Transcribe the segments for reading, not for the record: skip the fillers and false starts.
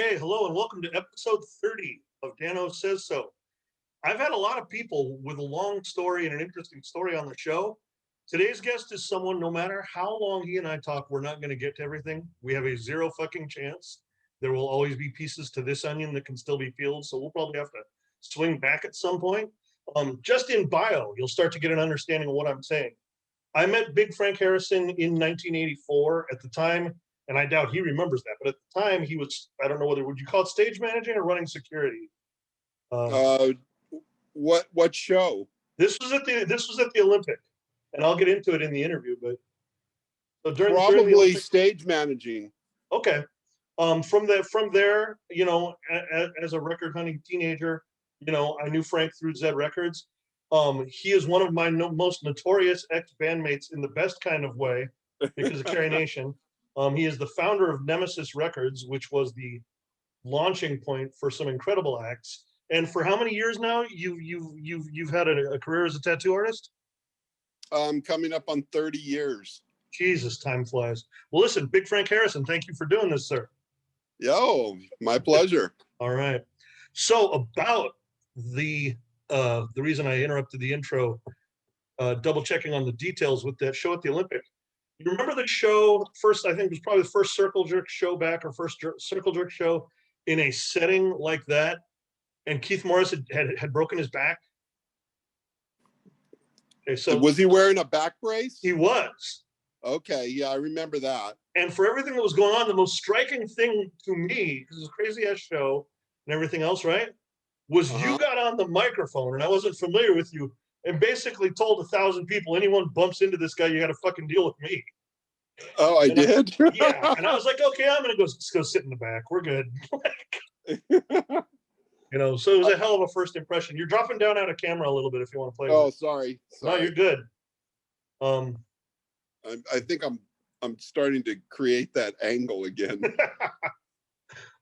Okay, hello and welcome to episode 30 of Dano Says So. I've had a lot of people with a long story and an interesting story on the show. Today's guest is someone, no matter how long he and I talk, we're not going to get to everything. We have a zero fucking chance. There will always be pieces to this onion that can still be peeled, so we'll probably have to swing back at some point. Just in bio, you'll start to get an understanding of what I'm saying. I met Big Frank Harrison in 1984 at the time, and I doubt he remembers that, but at the time he was, I don't know whether, would you call it stage managing or running security? Uh, what show? This was at the Olympic, and I'll get into it in the interview, but so during the Probably Olympic, stage managing. okay. From there, you know, as a record hunting teenager, you know, I knew Frank through Zed Records. He is one of my most notorious ex-bandmates in the best kind of way because of Carination. He is the founder of Nemesis Records, which was the launching point for some incredible acts. And for how many years now you've had a career as a tattoo artist? Coming up on 30 years. Jesus, time flies. Well, listen, Big Frank Harrison, thank you for doing this, sir. Yo, my pleasure. All right. So about the reason I interrupted the intro, double checking on the details with that show at the Olympic. You remember the show first? I think it was probably the first Circle Jerk show back, or first Circle Jerk show in a setting like that. And Keith Morris had broken his back. Okay, so was he wearing a back brace? He was. Okay, yeah, I remember that. And for everything that was going on, the most striking thing to me, because it's a crazy ass show and everything else, right? Was you got on the microphone, and I wasn't familiar with you, and basically told 1,000 people, anyone bumps into this guy, you got to fucking deal with me. Oh, I did? Yeah, and I was like, okay, I'm going to go sit in the back. We're good. You know, so it was a hell of a first impression. You're dropping down out of camera a little bit if you want to play. Oh, sorry. No, you're good. I think I'm starting to create that angle again.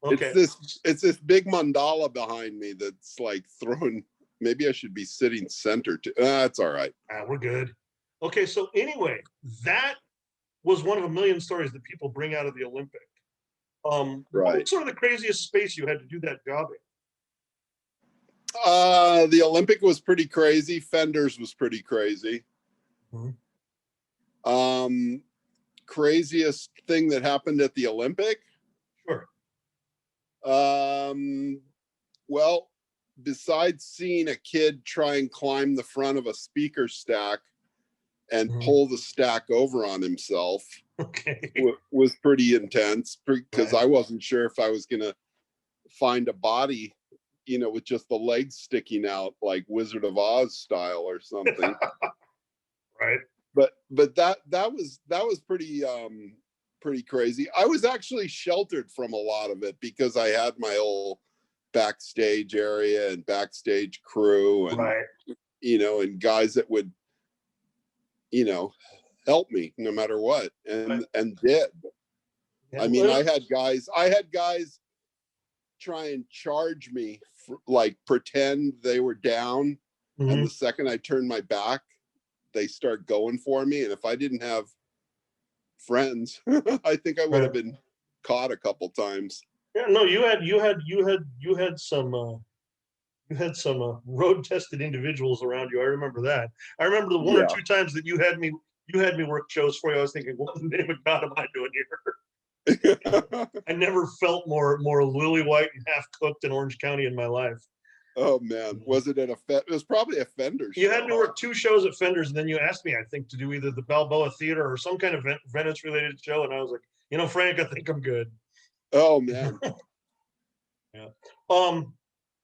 Okay. It's this big mandala behind me that's like throwing. Maybe I should be sitting center to. That's all right. We're good. Okay, so anyway, that was one of a million stories that people bring out of the Olympic. Right. What was sort of the craziest space you had to do that job in? The Olympic was pretty crazy. Fenders was pretty crazy. Mm-hmm. Craziest thing that happened at the Olympic? Sure. Well, besides seeing a kid try and climb the front of a speaker stack and pull the stack over on himself, okay, was pretty intense because I wasn't sure if I was gonna find a body, you know, with just the legs sticking out like Wizard of Oz style or something. Right. But that was pretty crazy. I was actually sheltered from a lot of it because I had my whole backstage area and backstage crew and you know, and guys that would, you know, help me no matter what, and did. Yeah, I mean, I had guys try and charge me for, like, pretend they were down, and the second I turned my back, they start going for me, and if I didn't have friends, I think I would have been caught a couple times. Yeah, no, you had some road tested individuals around you. I remember that. I remember the one or two times that you had me work shows for you. I was thinking, what in the name of God am I doing here? I never felt more lily white and half cooked in Orange County in my life. Oh man, was it at it was probably a Fenders show. You had me work 2 shows at Fenders, and then you asked me, I think, to do either the Balboa Theater or some kind of Venice related show, and I was like, you know, Frank, I think I'm good. Oh man. Yeah.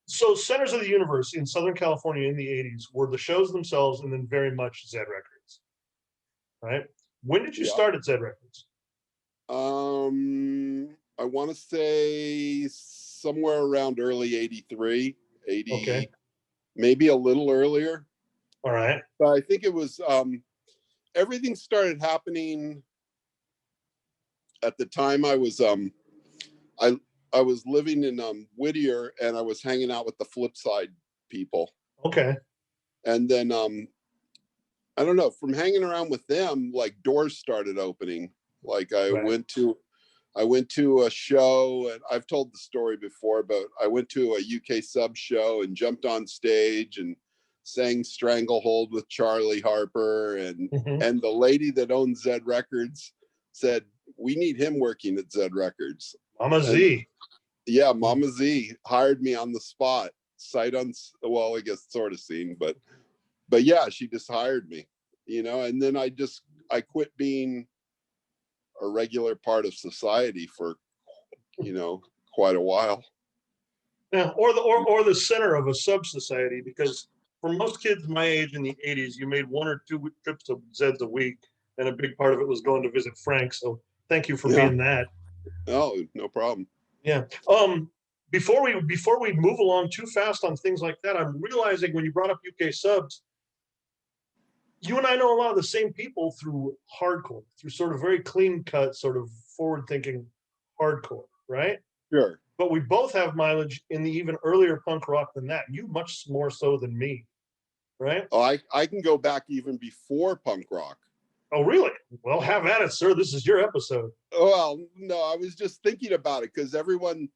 So Centers of the Universe in Southern California in the 80s were the shows themselves, and then very much Zed Records. Right? When did you start at Zed Records? I want to say somewhere around early 83, 80, maybe a little earlier. All right. But I think it was, everything started happening at the time I was, I was living in Whittier, and I was hanging out with the Flipside people. Okay. And then, I don't know, from hanging around with them, like doors started opening. Like I went to I went to a show, and I've told the story before, but I went to a UK sub show and jumped on stage and sang Stranglehold with Charlie Harper, and the lady that owns Z Records said, we need him working at Z Records. Mama Z. Yeah, Mama Z hired me on the spot. Well, I guess sort of scene, but yeah, she just hired me, and then I quit being a regular part of society for, quite a while. Yeah, or the center of a sub society, because for most kids my age in the 80s, you made 1 or 2 trips to Zed's a week, and a big part of it was going to visit Frank. So thank you for being that. Oh, no problem. Yeah. Before we move along too fast on things like that, I'm realizing when you brought up UK subs, you and I know a lot of the same people through hardcore, through sort of very clean cut, sort of forward thinking hardcore, right? Sure. But we both have mileage in the even earlier punk rock than that. You much more so than me, right? Oh, I can go back even before punk rock. Oh, really? Well, have at it, sir. This is your episode. Well, no, I was just thinking about it because everyone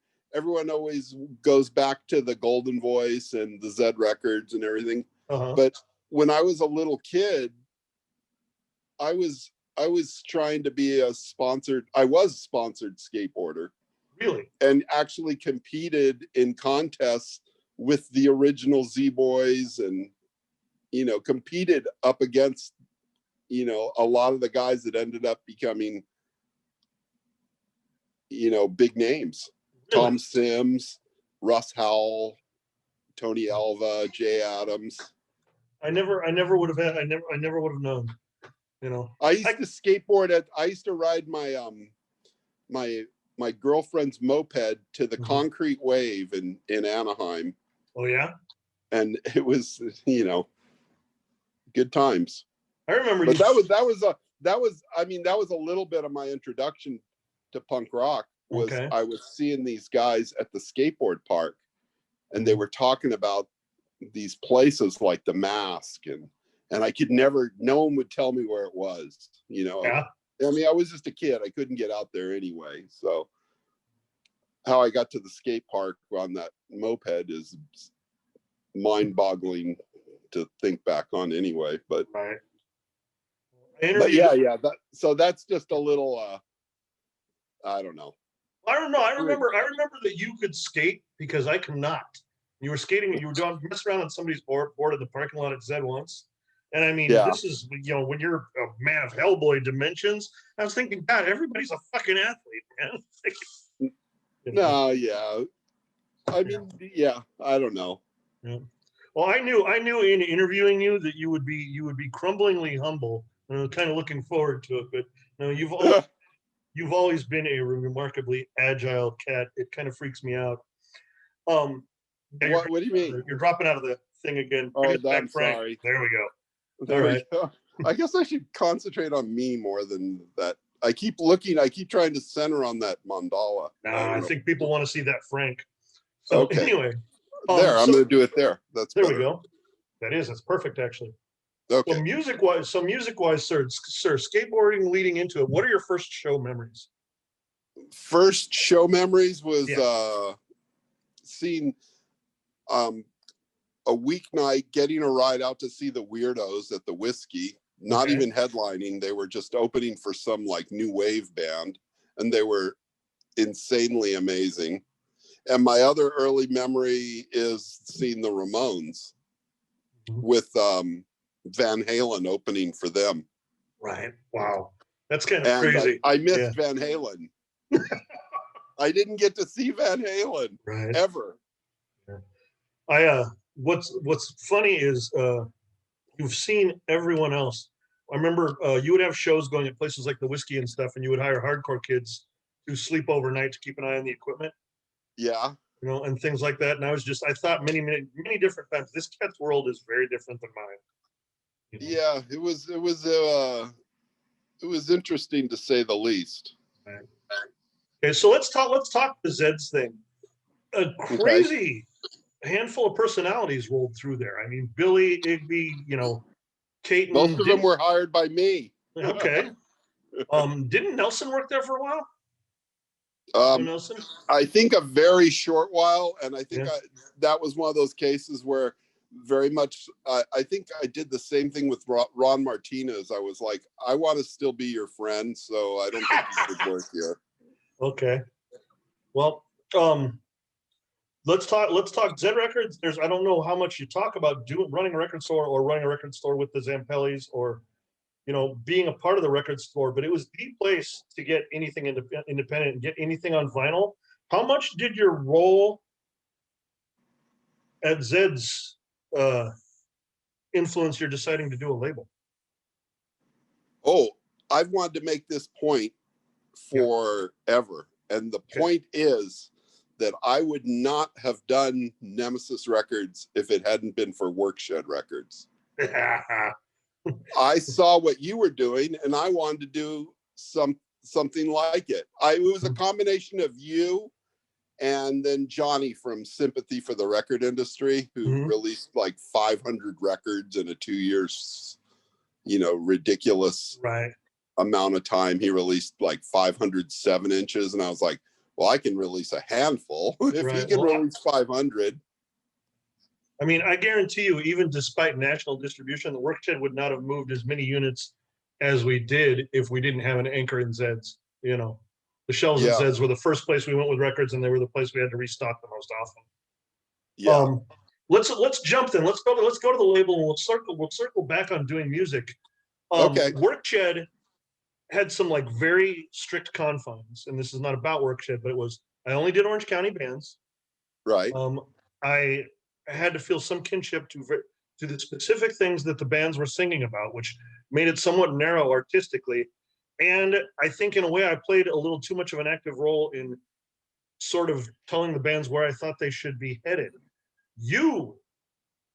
always goes back to the Golden Voice and the Z Records and everything. But when I was a little kid, I was trying to be a sponsored skateboarder. Really? And actually competed in contests with the original Z Boys, and competed up against a lot of the guys that ended up becoming big names. Really? Tom Sims, Russ Howell, Tony Alva, Jay Adams. I never would have known. I used to skateboard I used to ride my my girlfriend's moped to the Concrete Wave in Anaheim. Oh yeah. And it was, good times. I remember. But that was a little bit of my introduction to punk rock. I was seeing these guys at the skateboard park, and they were talking about these places like the Mask, and I could never. No one would tell me where it was. Yeah. I mean, I was just a kid. I couldn't get out there anyway. So how I got to the skate park on that moped is mind-boggling to think back on anyway. But right. Yeah. So that's just a little. I don't know. I don't know. I remember that you could skate because I could not. You were skating. You were messing around on somebody's board in the parking lot at Zed once. And I mean, This is, when you're a man of Hellboy dimensions, I was thinking, God, everybody's a fucking athlete, man. No, yeah. I mean, yeah, I don't know. Yeah. Well, I knew in interviewing you that you would be crumblingly humble, and I was kind of looking forward to it. But no, you've always been a remarkably agile cat. It kind of freaks me out. What do you mean? You're dropping out of the thing again. Oh, I'm sorry. There we go. There we go. I guess I should concentrate on me more than that. I keep trying to center on that mandala. I think people want to see that Frank. So anyway. I'm going to do it there. That's there. Better. We go. That's perfect, actually. Okay. So music wise, sir, skateboarding leading into it. What are your first show memories? First show memories was seeing a weeknight, getting a ride out to see the Weirdos at the Whiskey. Not even headlining; they were just opening for some like new wave band, and they were insanely amazing. And my other early memory is seeing the Ramones with Van Halen opening for them. Right. Wow. That's kind of crazy. I missed Van Halen. I didn't get to see Van Halen ever. Yeah. What's funny is you've seen everyone else. I remember you would have shows going at places like the Whiskey and stuff, and you would hire hardcore kids to sleep overnight to keep an eye on the equipment. Yeah. And things like that. And I thought many different times, this cat's world is very different than mine. Yeah, it was interesting to say the least. Right. Okay, so let's talk the Zed's thing. A crazy handful of personalities rolled through there. I mean, Billy, Igby, Kate. Most of them were hired by me. Okay. Didn't Nelson work there for a while? Joe Um, Nelson? I think a very short while, and I think Yeah. that was one of those cases where very much I think I did the same thing with Ron Martinez. I was like, I want to still be your friend, so I don't think you should work here. Okay. Well, let's talk Zed Records. I don't know how much you talk about running a record store or running a record store with the Zampellis or being a part of the record store, but it was the place to get anything independent and get anything on vinyl. How much did your role at Zed's influence your deciding to do a label? Oh, I've wanted to make this point forever. And the point is that I would not have done Nemesis Records if it hadn't been for Workshed Records. I saw what you were doing and I wanted to do something like it. It was a combination of you and then Johnny from Sympathy for the Record Industry, who released like 500 records in a 2 years, ridiculous amount of time. He released like 507 inches. And I was like, well, I can release a handful if he can release 500. I mean, I guarantee you, even despite national distribution, the Workshed would not have moved as many units as we did if we didn't have an anchor in Zed's. The shelves at Zed's were the first place we went with records, and they were the place we had to restock the most often. Yeah. Let's jump then. Let's go to the label, and we'll circle back on doing music. Okay. Workshed had some like very strict confines, and this is not about Workshed, but it was I only did Orange County bands. Right. I had to feel some kinship to the specific things that the bands were singing about, which made it somewhat narrow artistically. And I think in a way I played a little too much of an active role in sort of telling the bands where I thought they should be headed. You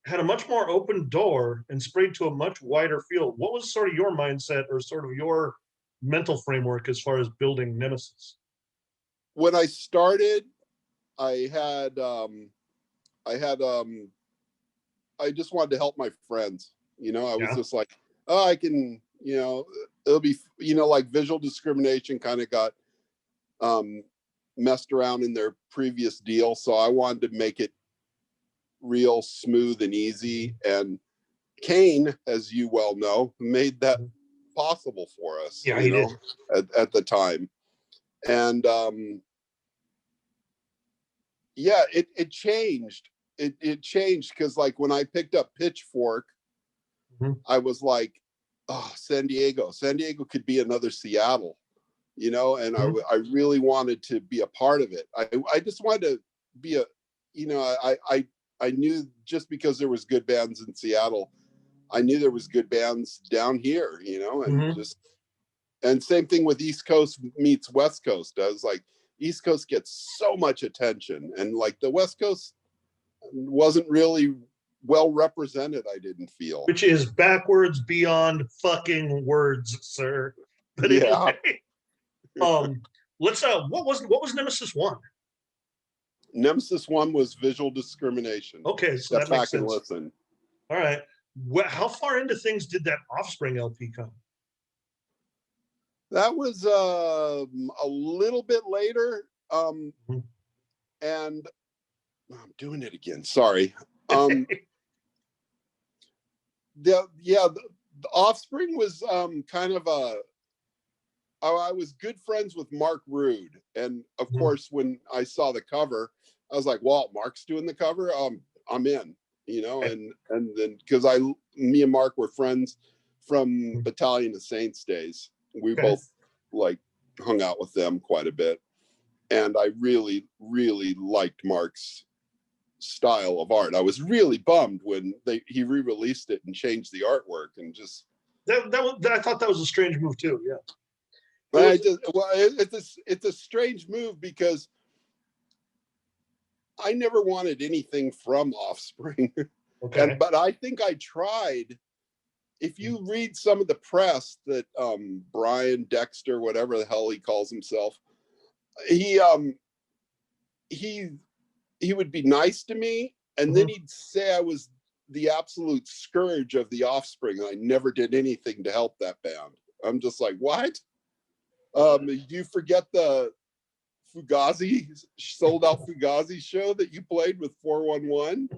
had a much more open door and sprayed to a much wider field. What was sort of your mindset or sort of your mental framework as far as building Nemesis? When I started, I just wanted to help my friends. I was just like, oh, I can, it'll be, like visual discrimination kind of got messed around in their previous deal. So I wanted to make it real smooth and easy. And Kane, as you well know, made that possible for us, he did. At the time. And it changed. It changed because like when I picked up Pitchfork, I was like, oh, San Diego could be another Seattle, and I really wanted to be a part of it. I just wanted to be I knew just because there was good bands in Seattle, I knew there was good bands down here, and and same thing with East Coast meets West Coast. I was like, East Coast gets so much attention, and like the West Coast wasn't really well represented, I didn't feel. Which is backwards beyond fucking words, sir. But anyway, let's what was Nemesis 1? Nemesis 1 was visual discrimination. Okay, so Step back and listen. All right. How far into things did that Offspring LP come? That was a little bit later. And I'm doing it again. Sorry. The Offspring was kind of I was good friends with Mark Rude, and of course when I saw the cover, I was like, "Well, Mark's doing the cover. I'm in," and then because me and Mark were friends from Battalion of Saints days. We both like hung out with them quite a bit, and I really, really liked Mark's style of art. I was really bummed when he re-released it and changed the artwork and just I thought that was a strange move too. Yeah. It's a strange move because I never wanted anything from Offspring. But I think I tried. If you read some of the press that Brian Dexter, whatever the hell he calls himself, he would be nice to me, and then he'd say I was the absolute scourge of the Offspring, and I never did anything to help that band. I'm just like, what? You forget the Fugazi, sold out Fugazi show that you played with 411,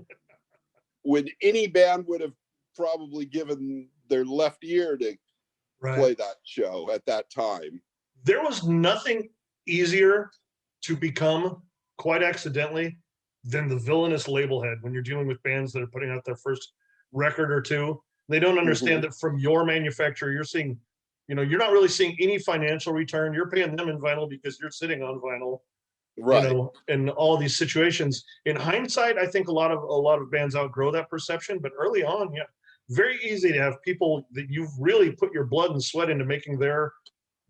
when any band would have probably given their left ear to play that show at that time. There was nothing easier to become, quite accidentally, than the villainous label head when you're dealing with bands that are putting out their first record or two. They don't understand that from your manufacturer, you're seeing, you're not really seeing any financial return. You're paying them in vinyl because you're sitting on vinyl, right? In all these situations. In hindsight, I think a lot of bands outgrow that perception, but early on, yeah, very easy to have people that you've really put your blood and sweat into making their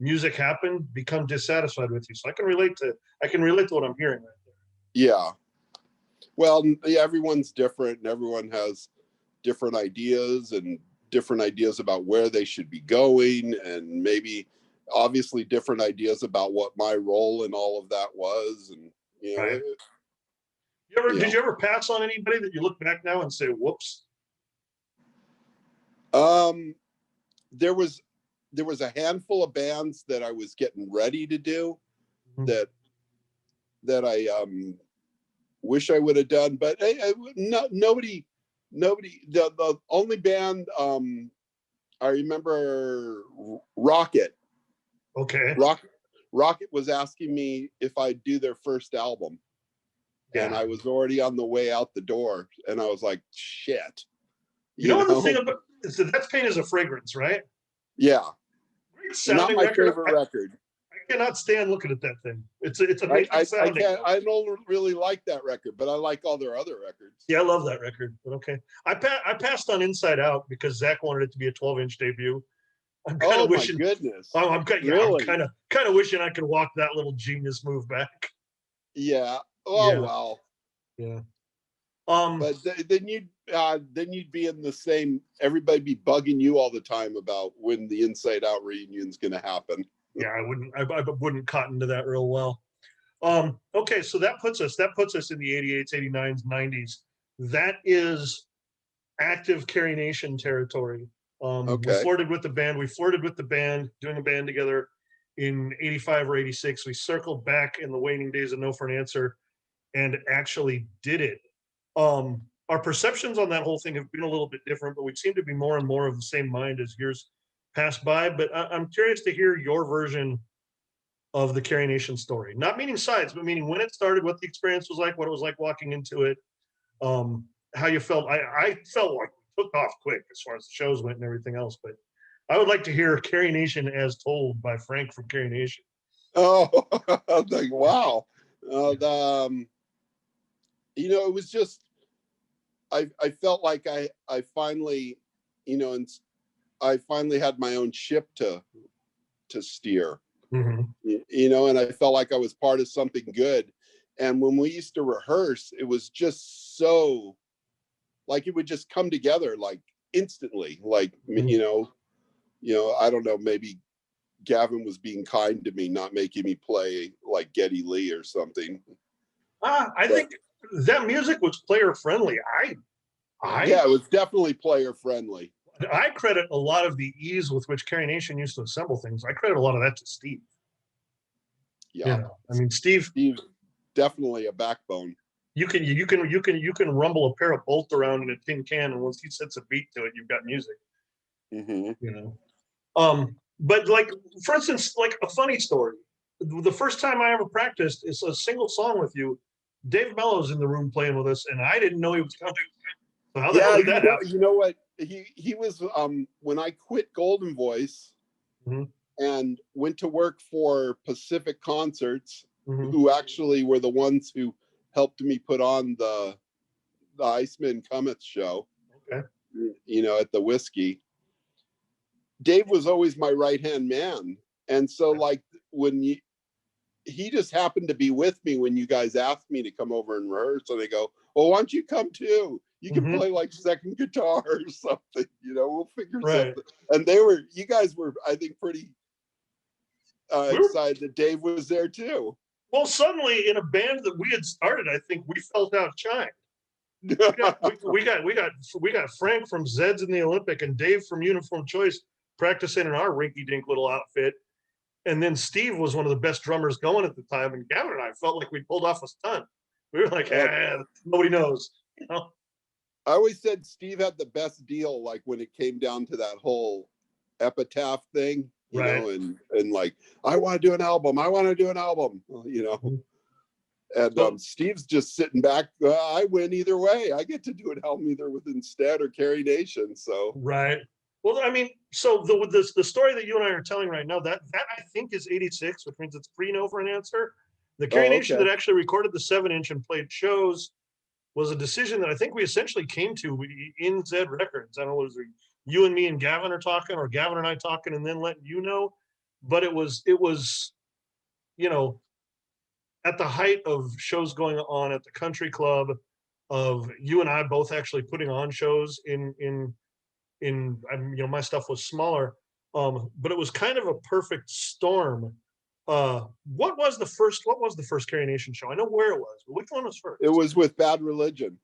music happen become dissatisfied with you. So I can relate to what I'm hearing right there. Yeah. Well, everyone's different, and everyone has different ideas about where they should be going, and maybe obviously different ideas about what my role in all of that was. And right. Did you ever pass on anybody that you look back now and say, whoops? There was a handful of bands that I was getting ready to do that I wish I would have done, but nobody. The only band I remember, Rocket. Okay. Rocket was asking me if I'd do their first album, and I was already on the way out the door, and I was like, shit. You know the thing about That's Pain is a Fragrance, right? Yeah. Not my record. favorite record. I cannot stand looking at that thing. It's amazing sounding. I don't really like that record, but I like all their other records. Yeah, I love that record. But okay, I passed on Inside Out because Zach wanted it to be a 12-inch debut. I'm kind of wishing. My goodness! I'm kind of wishing I could walk that little genius move back. Yeah. Oh well. Yeah. But then you'd be in the same. Everybody be bugging you all the time about when the Inside Out reunion's going to happen. Yeah, I wouldn't cotton to that real well. Okay, so that puts us in the 88s, 89s, 90s. That is active Carination territory. We flirted with the band, doing a band together in 85 or 86. We circled back in the waning days of No for an Answer and actually did it. Our perceptions on that whole thing have been a little bit different, but we seem to be more and more of the same mind as years pass by. But I'm curious to hear your version of the Carination story. Not meaning sides, but meaning when it started, what the experience was like, what it was like walking into it, how you felt. I felt like we took off quick as far as the shows went and everything else, but I would like to hear Carination as told by Frank from Carination. Oh, I was like, wow. It was just, I felt like I finally, and I finally had my own ship to steer, and I felt like I was part of something good. And when we used to rehearse, it was just so, like, it would just come together like instantly. Like, I don't know, maybe Gavin was being kind to me, not making me play like Geddy Lee or something. I think that music was player friendly. Yeah, it was definitely player friendly. I credit a lot of the ease with which Carination used to assemble things. I credit a lot of that to Steve. Yeah, I mean, Steve definitely a backbone. You can rumble a pair of bolts around in a tin can, and once he sets a beat to it, you've got music. But like, for instance, like a funny story. The first time I ever practiced is a single song with you. Dave Mello's in the room playing with us, and I didn't know he was coming. So how the hell did that happen? You know what? He was when I quit Golden Voice and went to work for Pacific Concerts, who actually were the ones who helped me put on the Iceman Cometh show. Okay. At the Whiskey. Dave was always my right-hand man. And so like when he just happened to be with me when you guys asked me to come over and rehearse, and they go, "Oh, why don't you come too? You can play like second guitar or something, we'll figure something." And you guys were, I think, pretty excited that Dave was there too. Well, suddenly in a band that we had started, I think we felt outshined. we got Frank from Zeds in the Olympic and Dave from Uniform Choice practicing in our rinky-dink little outfit, And then Steve was one of the best drummers going at the time, and Gavin and I felt like we pulled off a stunt. We were like, nobody knows, you know. I always said Steve had the best deal, like when it came down to that whole epitaph thing, you Right. know, and like, I want to do an album. I want to do an album, you know. And Steve's just sitting back. I win either way. I get to do an album either with Instead or Carination. So right. Well, I mean, so the story that you and I are telling right now, that I think is 86, which means it's pre-No for an Answer. The Carination that actually recorded the 7-inch and played shows was a decision that I think we essentially came to in Zed Records. I don't know, was it you and me and Gavin are talking, or Gavin and I talking and then letting you know. But it was, you know, at the height of shows going on at the country club, of you and I both actually putting on shows you know, my stuff was smaller, but it was kind of a perfect storm. What was the first Carination show? I know where it was, but which one was first? it was with Bad Religion.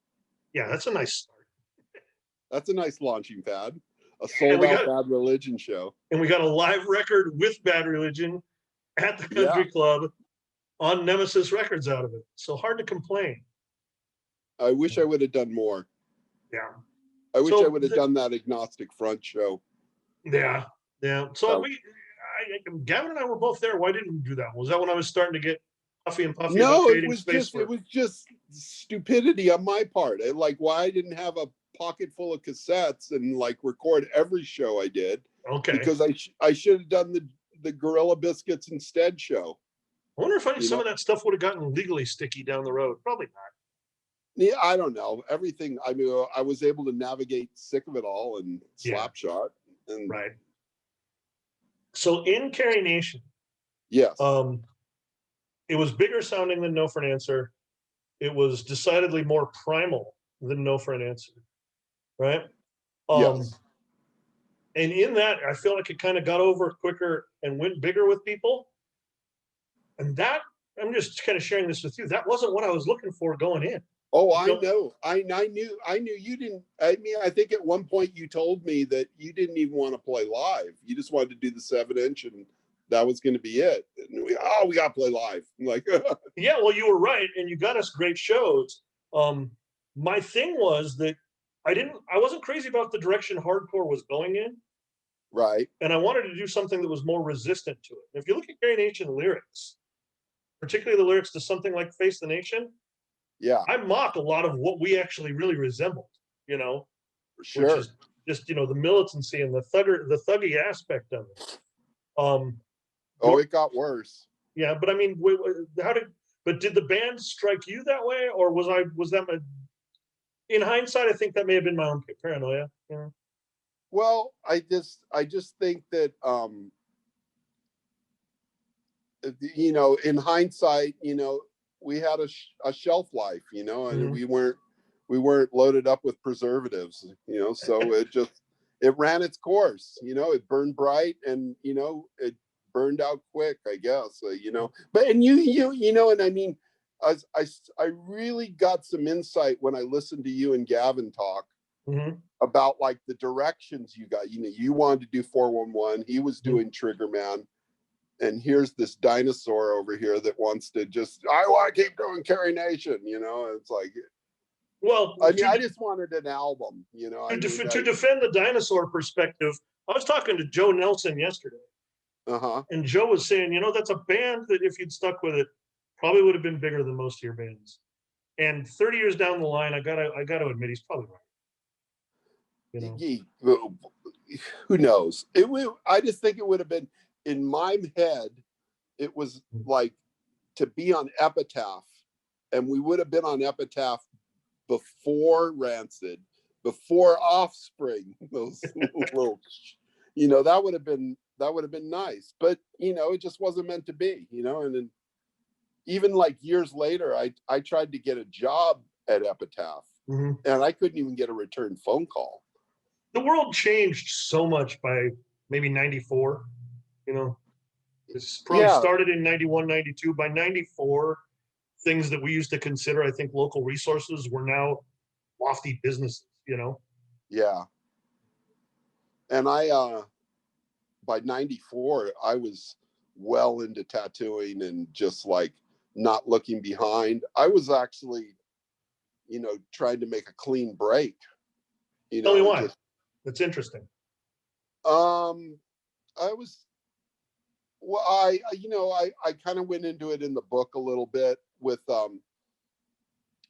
Yeah, that's a nice start. That's a nice launching pad. A sold out Bad Religion show. And we got a live record with Bad Religion at the country club on Nemesis Records out of it. So hard to complain. I wish I would have done more. Yeah. I wish I would have done that Agnostic Front show. Yeah. Yeah. So Gavin and I were both there. Why didn't we do that? Was that when I was starting to get puffy and puffy? No, it was just stupidity on my part. Like, why I didn't have a pocket full of cassettes and like record every show I did. Okay. Because I should have done the Gorilla Biscuits Instead show. I wonder if some of that stuff would have gotten legally sticky down the road. Probably not. Yeah, I don't know. Everything. I mean, I was able to navigate Sick of It All and Slapshot. And right. So in Carination, yes, it was bigger sounding than No for an Answer. It was decidedly more primal than No for an Answer, right? Yes. And in that, I feel like it kind of got over quicker and went bigger with people. And that, I'm just kind of sharing this with you. That wasn't what I was looking for going in. Oh, I know. I knew you didn't. I mean, I think at one point you told me that you didn't even want to play live. You just wanted to do the 7-inch, and that was going to be it. And we got to play live. I'm like, yeah, well, you were right, and you got us great shows. My thing was that I wasn't crazy about the direction hardcore was going in. Right. And I wanted to do something that was more resistant to it. If you look at Carination lyrics, particularly the lyrics to something like Face the Nation, yeah, I mock a lot of what we actually really resembled, you know, sure. Which is just, you know, the militancy and the thuggy aspect of it. It got worse. Yeah, but I mean, did the band strike you that way, or was that in hindsight, I think that may have been my own paranoia. Yeah. Well, I just think that you know, in hindsight, you know, we had a shelf life, you know, and we weren't loaded up with preservatives, you know, so it ran its course, you know, it burned bright and, you know, it burned out quick, I guess, you know, but, and you know, and I mean, I really got some insight when I listened to you and Gavin talk about like the directions you got. You know, you wanted to do 411, he was doing Trigger Man, and here's this dinosaur over here that wants to I want to keep doing Carination, you know. It's like, well, I mean, I just wanted an album, you know. To defend the dinosaur perspective, I was talking to Joe Nelson yesterday. And Joe was saying, you know, that's a band that if you'd stuck with it, probably would have been bigger than most of your bands. And 30 years down the line, I gotta admit, he's probably right. You know, who knows? I just think it would have been, in my head, it was like to be on Epitaph, and we would have been on Epitaph before Rancid, before Offspring. Those little, you know, that would have been nice. But you know, it just wasn't meant to be. You know, and then even like years later, I tried to get a job at Epitaph, and I couldn't even get a return phone call. The world changed so much by maybe 94, you know. This probably started in 91, 92. By 94, things that we used to consider, I think, local resources were now lofty businesses, you know. Yeah. And I by 94, I was well into tattooing and just like not looking behind. I was actually, trying to make a clean break, Tell me and why. just, That's interesting. I was, well, I kind of went into it in the book a little bit with, I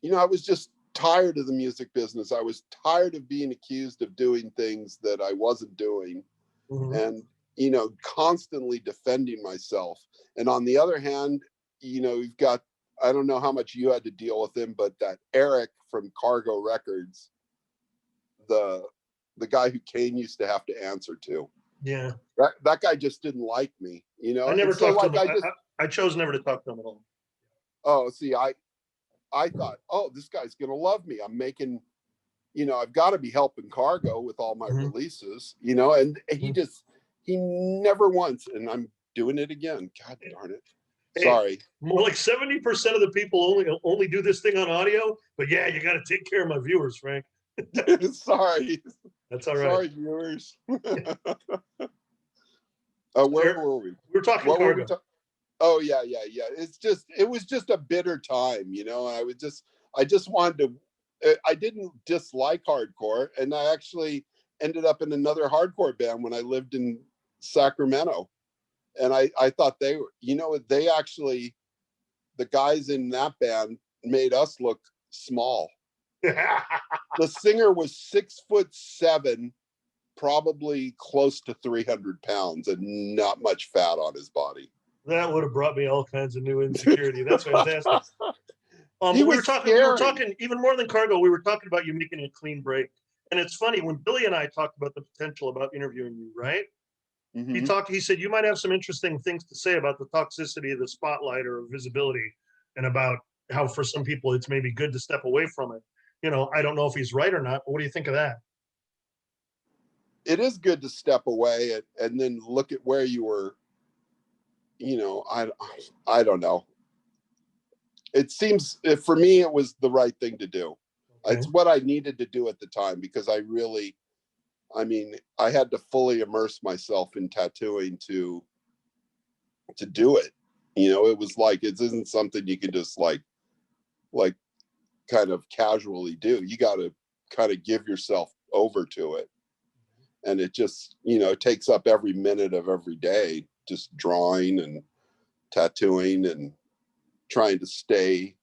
was just tired of the music business. I was tired of being accused of doing things that I wasn't doing, Mm-hmm. and, constantly defending myself. And on the other hand, you've got, I don't know how much you had to deal with him, but that Eric from Cargo Records, the guy who Kane used to have to answer to. Yeah. That guy just didn't like me, I never And so talked to like him. I chose never to talk to him at all. oh, see, I thought, oh, this guy's gonna love me. I'm making, I've got to be helping Cargo with all my Mhm. releases, and Mhm. he never once, and I'm doing it again. God darn it. Hey, Sorry. more like 70% of the people only do this thing on audio, but yeah, you got to take care of my viewers, Frank. Sorry. That's all right. Sorry, viewers. Where were we? We were talking What were we Cargo. talking? Oh yeah. It was just a bitter time, and I just wanted to, I didn't dislike hardcore, and I actually ended up in another hardcore band when I lived in Sacramento. And I thought they were, they actually, the guys in that band made us look small. The singer was 6'7", probably close to 300 pounds, and not much fat on his body. That would have brought me all kinds of new insecurity. That's fantastic. We were talking even more than Cargo. We were talking about you making a clean break. And it's funny, when Billy and I talked about the potential about interviewing you, right? Mm-hmm. He said, you might have some interesting things to say about the toxicity of the spotlight or visibility, and about how for some people it's maybe good to step away from it. I don't know if he's right or not, but what do you think of that? It is good to step away and then look at where you were. I don't know. It seems, for me, it was the right thing to do. Okay. It's what I needed to do at the time, because I had to fully immerse myself in tattooing to do it. It was like, it isn't something you can just like kind of casually do. You got to kind of give yourself over to it. And it just, it takes up every minute of every day, just drawing and tattooing and trying to stay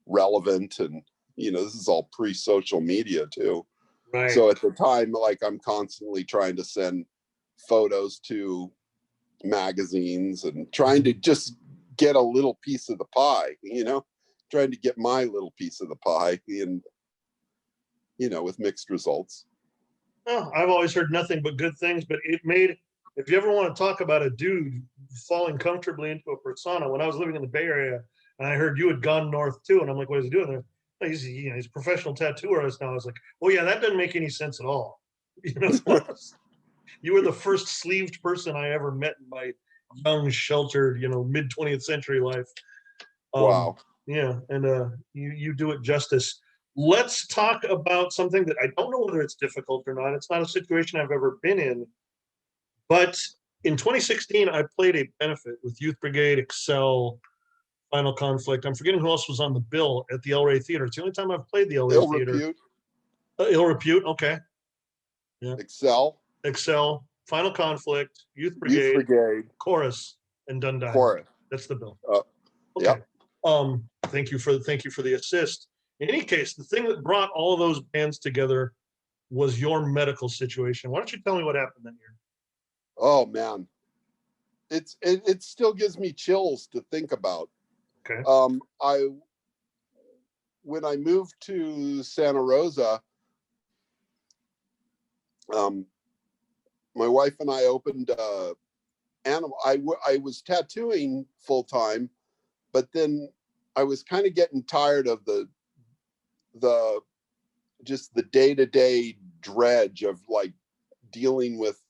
relevant. And, this is all pre-social media too. Right. So at the time, like, I'm constantly trying to send photos to magazines and trying to just get a little piece of the pie, trying to get my little piece of the pie, and, with mixed results. Oh, I've always heard nothing but good things, but if you ever want to talk about a dude falling comfortably into a persona, when I was living in the Bay Area and I heard you had gone north too, and I'm like, what is he doing there? He's a professional tattoo artist now. I was like, oh yeah, that doesn't make any sense at all. You were the first sleeved person I ever met in my young, sheltered, mid 20th century life. Wow. Yeah, and you do it justice. Let's talk about something that I don't know whether it's difficult or not. It's not a situation I've ever been in, but in 2016, I played a benefit with Youth Brigade, Excel, Final Conflict. I'm forgetting who else was on the bill at the El Rey Theater. It's the only time I've played the El Rey Theater. Repute. Ill Repute, okay. Yeah. Excel, Final Conflict, Youth Brigade, Chorus, and Dundee. Chorus. That's the bill. Okay. Yep. Thank you for the assist. In any case, the thing that brought all of those bands together was your medical situation. Why don't you tell me what happened that year? Oh man, it still gives me chills to think about. Okay. When I moved to Santa Rosa, my wife and I opened animal. I was tattooing full time, but then I was kind of getting tired of the just the day-to-day dredge of like dealing with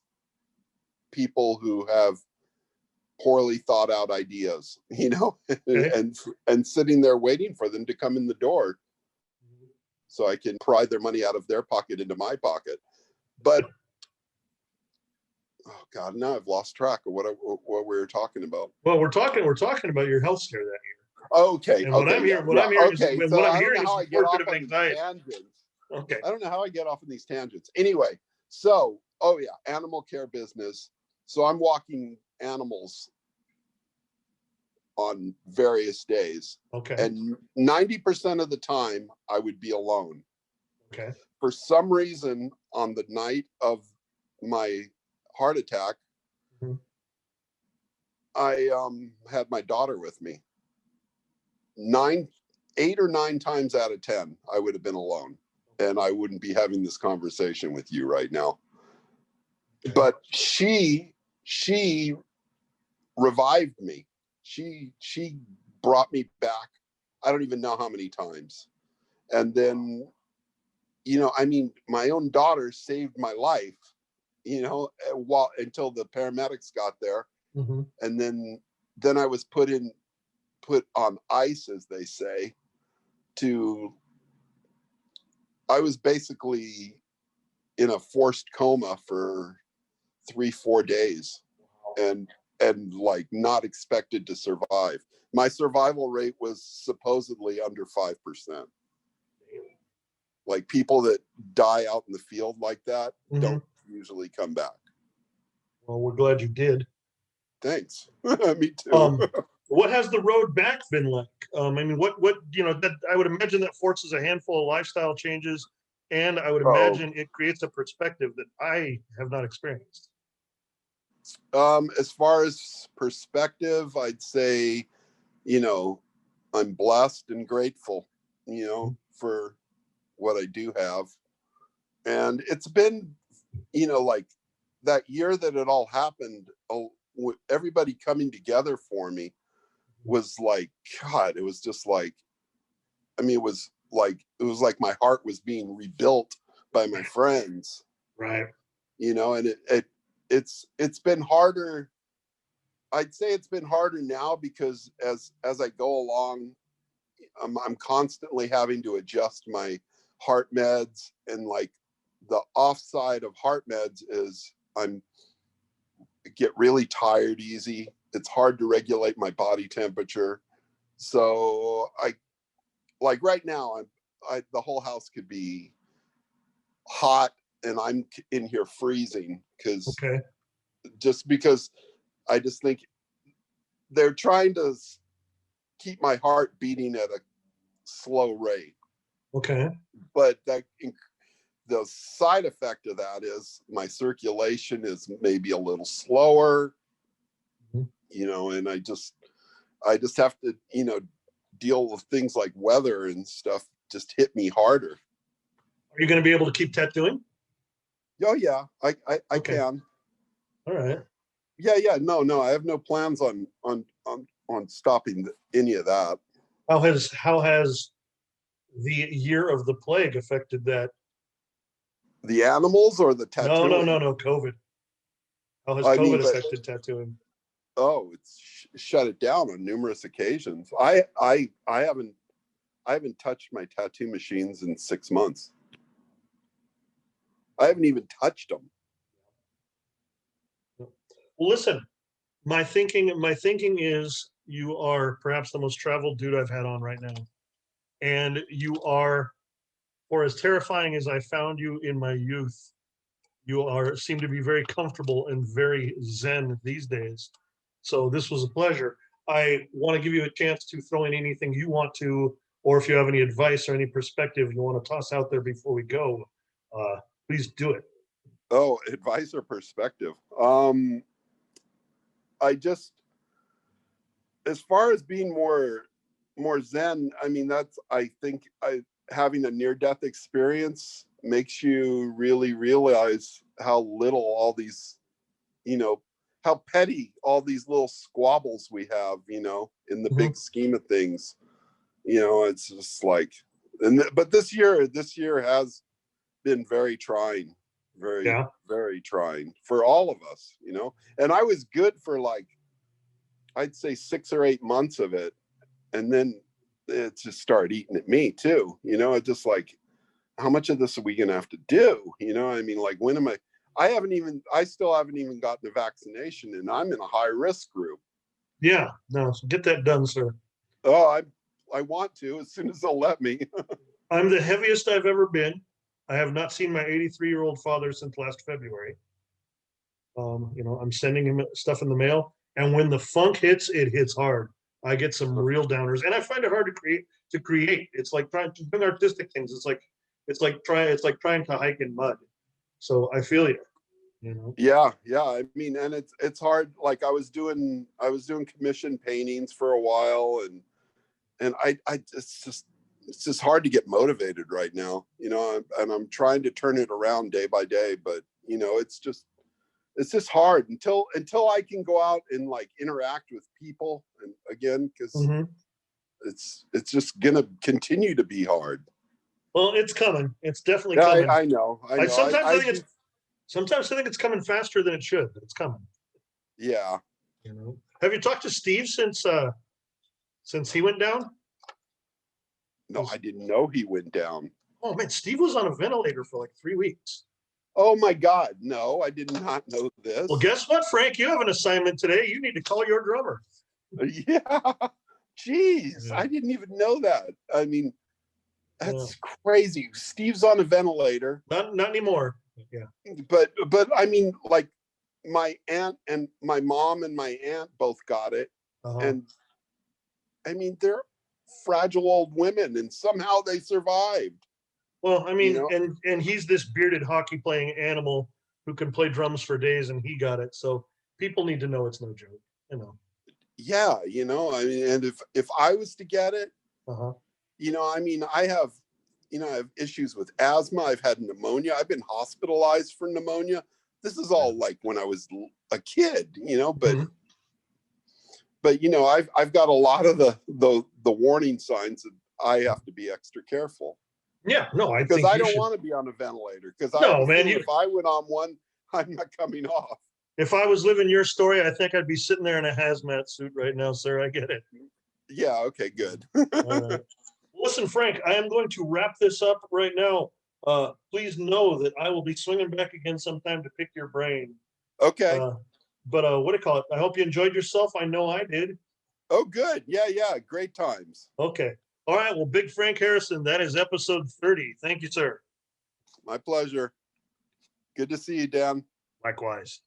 people who have poorly thought out ideas, okay. and sitting there waiting for them to come in the door so I can pry their money out of their pocket into my pocket. But oh God, now I've lost track of what we were talking about. Well, we're talking about your health scare that year. Okay. And what I'm Yeah. hearing, what I'm hearing is Okay. So what I'm I don't hearing know is how some I get forfeit off of on these anxiety. tangents. Okay. I don't know how I get off on these tangents. Anyway, so, oh yeah, animal care business. So I'm walking animals on various days. Okay. And 90% of the time I would be alone. Okay. For some reason, on the night of my heart attack, Mhm. I had my daughter with me. 8 or 9 times out of 10, I would have been alone, and I wouldn't be having this conversation with you right now. Okay. But she revived me. She brought me back. I don't even know how many times. And then, I mean, my own daughter saved my life, until the paramedics got there. Mm-hmm. And then I was put on ice, as they say, I was basically in a forced coma for 3-4 days, and like not expected to survive. My survival rate was supposedly under 5%. Like, people that die out in the field like that don't usually come back. Well, we're glad you did. Thanks. Me too. What has the road back been like? I mean, what that I would imagine that forces a handful of lifestyle changes, and I would Oh, imagine it creates a perspective that I have not experienced. as far as perspective, I'd say, I'm blessed and grateful, for what I do have. And it's been, like that year that it all happened, everybody coming together for me was like, God, it was just like, I mean, it was like my heart was being rebuilt by my friends, Right. and it's been harder. I'd say it's been harder now because as I go along, I'm constantly having to adjust my heart meds, and like the offside of heart meds is I get really tired easy. It's hard to regulate my body temperature. So I like right now, the whole house could be hot and I'm in here freezing because I just think they're trying to keep my heart beating at a slow rate. Okay. But the side effect of that is my circulation is maybe a little slower, and I just have to, deal with things like weather and stuff just hit me harder. Are you going to be able to keep tattooing? Oh yeah, I Okay. can. All right. Yeah. No, I have no plans on stopping any of that. How has the year of the plague affected that? The animals or the tattooing? No. COVID. How has COVID affected tattooing? Oh, it's shut it down on numerous occasions. I haven't touched my tattoo machines in 6 months. I haven't even touched them. Well, listen, my thinking is you are perhaps the most traveled dude I've had on right now. And you are, for as terrifying as I found you in my youth, seem to be very comfortable and very zen these days. So this was a pleasure. I want to give you a chance to throw in anything you want to, or if you have any advice or any perspective you want to toss out there before we go, please do it. Oh, advice or perspective. I just, as far as being more zen, I mean, I think having a near-death experience makes you really realize how little all these, how petty all these little squabbles we have, in the big scheme of things. It's just like, but this year has been very trying, very, very trying for all of us, and I was good for like, I'd say 6 or 8 months of it. And then it just started eating at me too. It's just like, how much of this are we going to have to do? I mean, like, when am I still haven't even gotten the vaccination, and I'm in a high risk group. Yeah, no, so get that done, sir. Oh, I want to as soon as they'll let me. I'm the heaviest I've ever been. I have not seen my 83-year-old father since last February. I'm sending him stuff in the mail, and when the funk hits, it hits hard. I get some real downers, and I find it hard to create. It's like trying to do artistic things. It's like trying to hike in mud. So I feel you. Yeah. I mean, and it's hard. Like I was doing commission paintings for a while, and I it's just hard to get motivated right now, and I'm trying to turn it around day by day, but it's just hard until I can go out and like interact with people and again, because it's just gonna continue to be hard. Well, it's coming. It's definitely coming. I know. Sometimes I think it's coming faster than it should. But it's coming. Yeah. Have you talked to Steve since he went down? No, I didn't know he went down. Oh man, Steve was on a ventilator for like 3 weeks. Oh my God, no, I did not know this. Well, guess what, Frank? You have an assignment today. You need to call your drummer. Yeah. Jeez, yeah. I didn't even know that. I mean, that's crazy. Steve's on a ventilator. Not anymore. Yeah. But I mean, like my aunt and my mom and my aunt both got it. And I mean, they're fragile old women and somehow they survived. Well, I mean, and he's this bearded hockey playing animal who can play drums for days, and he got it. So people need to know it's no joke, Yeah, I mean, and if I was to get it, I mean, I have issues with asthma. I've had pneumonia. I've been hospitalized for pneumonia. This is all like when I was a kid, but I've got a lot of the warning signs that I have to be extra careful. Yeah, no, because I don't want to be on a ventilator. Because if I went on one, I'm not coming off. If I was living your story, I think I'd be sitting there in a hazmat suit right now, sir. I get it. Yeah. Okay. Good. All right. Listen, Frank, I am going to wrap this up right now. Please know that I will be swinging back again sometime to pick your brain. Okay. But what do you call it? I hope you enjoyed yourself. I know I did. Oh, good. Yeah. Great times. Okay. All right. Well, Big Frank Harrison, that is episode 30. Thank you, sir. My pleasure. Good to see you, Dan. Likewise.